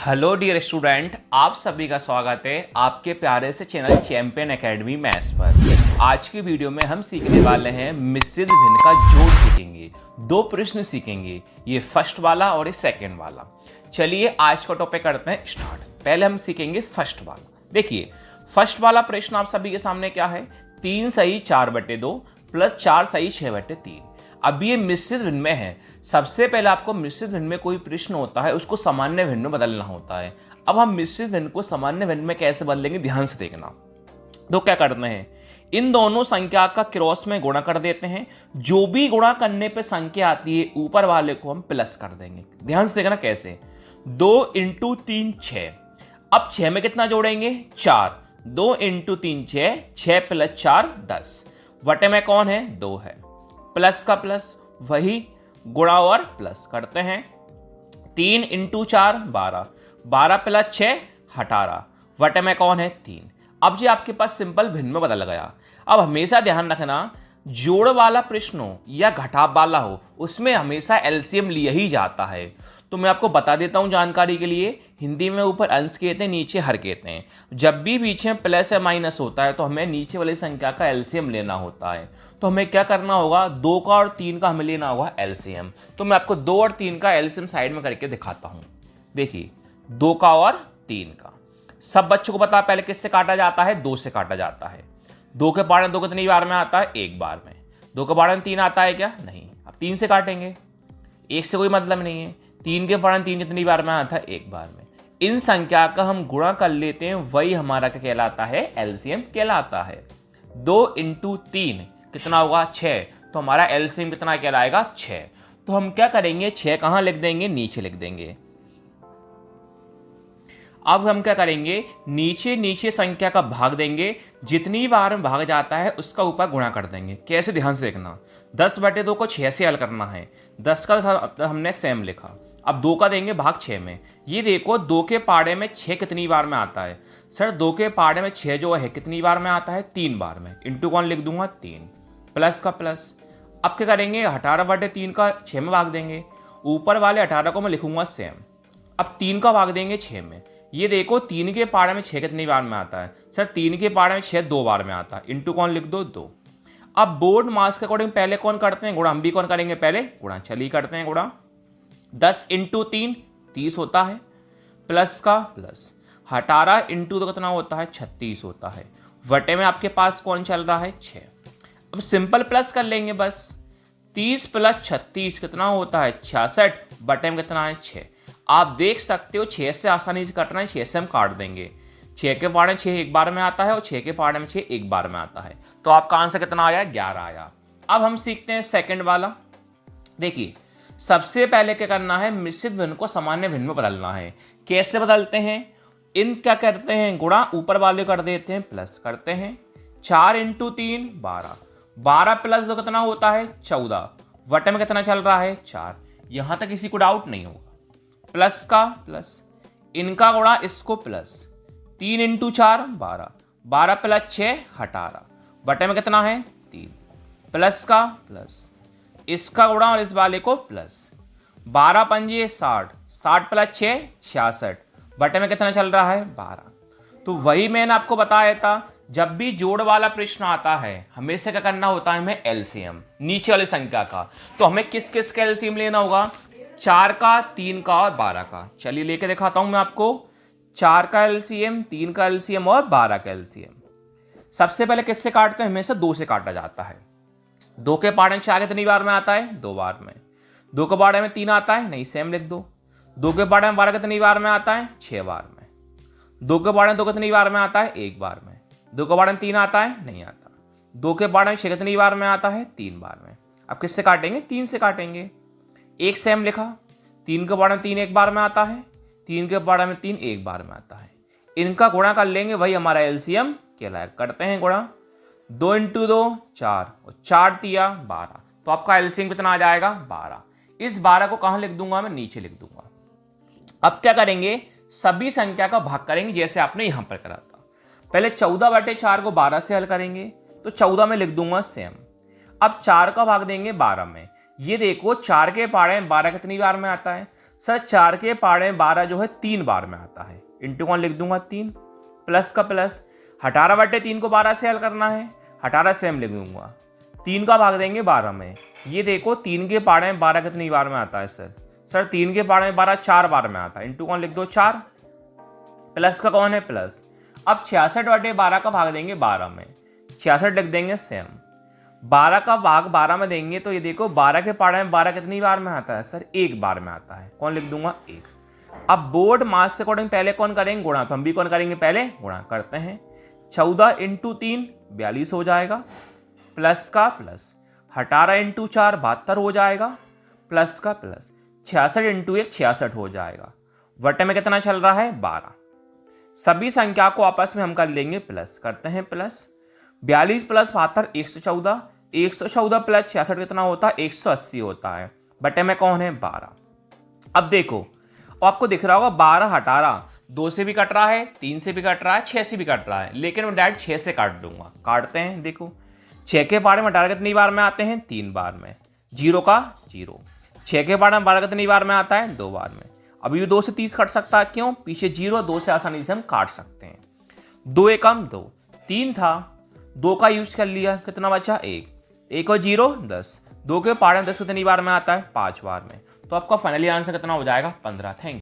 Hello dear student, आप सभी का स्वागत है आपके प्यारे से चैनल चैंपियन एकेडमी मैथ्स पर। आज की वीडियो में हम सीखने वाले हैं मिश्रित भिन्न का जोड़ सीखेंगे। दो प्रश्न सीखेंगे, ये फर्स्ट वाला और ये सेकंड वाला। चलिए आज का टॉपिक करते हैं स्टार्ट। पहले हम सीखेंगे फर्स्ट वाला। देखिए फर्स्ट वाला प्रश्न आप सभी के सामने क्या है, 3 सही 4/2 प्लस 4 सही 6/3। अब ये मिश्रित भिन्न में है। सबसे पहले आपको मिश्रित भिन्न में कोई प्रश्न होता है उसको सामान्य भिन्न में बदलना होता है। अब हम मिश्रित भिन्न को सामान्य भिन्न में कैसे बदलेंगे, ध्यान से देखना। तो क्या करते हैं, इन दोनों संख्या का क्रॉस में गुणा कर देते हैं। जो भी गुणा करने पे संख्या आती है ऊपर वाले को हम प्लस कर देंगे। ध्यान से देखना कैसे, 2 × 3 6। अब 6 में कितना जोड़ेंगे, 4। 2 × 3 6, 6 + 4 10। वटे में कौन है, 2 है। प्लस का प्लस वही गुणा और प्लस करते हैं। 3 × 4 12, 12 + 6 18। वटे में कौन है, 3। अब जी आपके पास सिंपल भिन्न में बदल गया। अब हमेशा ध्यान रखना, जोड़ वाला प्रश्न हो या घटाव वाला हो उसमें हमेशा एलसीएम लिया ही जाता है। तो मैं आपको बता देता हूं जानकारी के लिए, हिंदी में ऊपर अंश कहते हैं, नीचे हर कहते हैं। जब भी बीच में प्लस या माइनस होता है तो हमें नीचे वाली संख्या का एलसीएम लेना होता है। तो हमें क्या करना होगा, 2 का और 3 का हमें लेना होगा एलसीएम। तो मैं आपको 2 और 3 का एलसीएम साइड में करके दिखाता हूं। देखिए 2 का और 3 का, सब बच्चों को पता है पहले किससे काटा जाता है, 2 से काटा जाता है। 2 के पाड़े 2 कितनी बार में आता है, एक बार में। 2 के पाड़े 3 आता है क्या, नहीं। अब 3 से काटेंगे, एक से कोई मतलब नहीं है। 3 के पाड़े 3 कितनी बार में आता है, एक बार में। इन संख्या का हम गुणा कर लेते हैं, वही हमारा क्या कहलाता है, एलसीएम कहलाता है। 2 × 3 कितना होगा, 6। तो हमारा एलसीएम कितना कहलाएगा, 6। तो हम क्या करेंगे, 6 कहां लिख देंगे, नीचे लिख देंगे। अब हम क्या करेंगे, नीचे नीचे संख्या का भाग देंगे, जितनी बार में भाग जाता है उसका ऊपर गुणा कर देंगे। कैसे, ध्यान से देखना। 10/2 को 6 से हल करना है। 10 का हमने सेम लिखा, अब 2 का देंगे भाग 6 में। ये देखो 2 के पाड़े में 6 कितनी बार में आता है, सर 2 के पाड़े में 6 जो है कितनी बार में आता है, 3 बार में। इंटू कौन लिख दूंगा, 3। प्लस का प्लस। अब क्या करेंगे, 18/3 का 6 में भाग देंगे। ऊपर वाले 18 को मैं लिखूंगा सेम। अब 3 का भाग देंगे 6 में। ये देखो 3 के पाड़े में 6 कितनी बार में आता है, सर 3 के पाड़े में 6 2 बार में आता है। इंटू कौन लिख दो, 2। अब बोर्ड मास के अकॉर्डिंग पहले कौन करते हैं, गुणा। हम भी कौन करेंगे, पहले गुणा। चलिए करते हैं गुणा। 10 × 3 30 होता है, प्लस का प्लस। 18 × 2 कितना होता है, 36 होता है। वटे में आपके पास कौन चल रहा है, 6। अब सिंपल प्लस कर लेंगे बस। 30 + 36 कितना होता है, 66। बटे में कितना है, 6। आप देख सकते हो 6 से आसानी से कटना है, 6 से हम काट देंगे। 6 के पाड़े 6 एक बार में आता है और 6 के पाड़े में 6 एक बार में आता है। तो आपका आंसर कितना आया, 11 आया। अब हम सीखते हैं सेकंड वाला। देखिए सबसे पहले क्या करना है, मिश्रित भिन्न को सामान्य भिन्न में बदलना है। कैसे बदलते हैं, इन क्या करते हैं, गुणा ऊपर वाले कर देते हैं, प्लस करते हैं। 4 × 3 12, 12 + 2 कितना होता है, 14। वटे में कितना चल रहा है, 4। यहां तक किसी को डाउट नहीं होगा। प्लस का प्लस, इनका गुणा इसको प्लस। 3 × 4 12, 12 + 6 18। बटे में कितना है, 3। प्लस का प्लस, इसका गुणा और इस वाले को प्लस। 12 × 5 60, 60 + 6 66। बटे में कितना चल रहा है, 12। तो वही मैंने आपको बताया था, जब भी जोड़ वाला प्रश्न आता है हमेशा क्या करना होता है, हमें एलसीएम नीचे वाली संख्या का। तो हमें किस किस का एलसीएम लेना होगा, 4 का, 3 का और 12 का। चलिए लेके दिखाता हूं मैं आपको। 4 का एलसीएम, 3 का एलसीएम और 12 का एलसीएम। सबसे पहले किससे काटते हैं, हमेशा 2 से काटा जाता है। 2 के पाड़े में 4 कितनी बार में आता है, 2 बार में। 2 के पाड़े में 3 आता है, नहीं सेम लिख दो। 2 के पाड़े में 12 कितनी बार में आता है, 6 बार में। 2 के पाड़े में 2 कितनी बार में आता है, एक बार में। 2 के पाड़े में 3 आता है, नहीं आता। 2 के पाड़े में 6 कितनी बार में आता है, 3 बार में। अब किससे काटेंगे, 3 से काटेंगे। एक सेम लिखा। 3 के पाड़े में 3 एक बार में आता है, 3 के पाड़े में 3 एक बार में आता है। इनका गुणा कर लेंगे, वही हमारा एलसीएम कहलाएगा। करते हैं गुणा। 2 × 2 4 और 4 तिया 12। तो आपका एलसीएम कितना आ जाएगा, 12। इस 12 को कहां लिख दूंगा, मैं नीचे लिख दूंगा। अब क्या करेंगे, सभी संख्या का भाग करेंगे जैसे आपने यहां पर करा था। पहले 14/4 को 12 से हल करेंगे, तो 14 में लिख दूंगा सेम। अब 4 का भाग देंगे 12 में। ये देखो 4 के पाड़े में 12 कितनी बार में आता है, सर 4 के पाड़े में 12 जो है 3 बार में आता है, इंटू कौन लिख दूंगा 3, प्लस का प्लस, 18/3 को 12 से हल करना है, 18 सेम लिख दूंगा, 3 का भाग देंगे 12 में। ये देखो 3 के पाड़े में 12 कितनी बार में आता है सर 3 के पाड़े में 12 4 बार में आता है, इंटू कौन लिख दो 4, प्लस का कौन है प्लस। अब 66/12 का भाग देंगे 12 में, 66 लिख देंगे सेम, 12 का भाग 12 में देंगे तो ये देखो 12 के पाड़े में 12 कितनी बार में आता है सर 1 बार में आता है, कौन लिख दूंगा 1। अब बोर्ड मास के अकॉर्डिंग पहले कौन करेंगे गुणा, तो हम भी कौन करेंगे पहले गुणा करते हैं। 14 × 3 42 हो जाएगा, प्लस का प्लस, 18 × 4 72 हो जाएगा, प्लस का प्लस, 66 × 1 66 हो जाएगा, वटे में कितना चल रहा है 12। सभी संख्या को आपस में हम कर लेंगे प्लस, करते हैं प्लस, 42 + 72 114, 114 + 66 कितना होता है 180 होता है, बटे में कौन है 12। अब देखो आपको दिख रहा होगा 12 18 2 से भी कट रहा है, 3 से भी कट रहा है, 6 से भी कट रहा है, लेकिन मैं डायरेक्ट 6 से काट दूंगा। काटते हैं, देखो 6 के पाड़े में 18 कितनी बार में आते हैं 3 बार में, 0 का 0, 6 के पाड़े में 12 कितनी बार में आता है 2 बार में। अभी भी 2 से 30 कट सकता है, क्यों, पीछे 0 2 से आसानी से हम काट सकते हैं। 2 एकम 2, 3 था 2 का यूज कर लिया, कितना बचा 1, 1 और 0 10, 2 के पाड़े में 10 कितनी बार में आता है 5 बार में। तो आपका फाइनली आंसर कितना हो जाएगा 15। Thank you.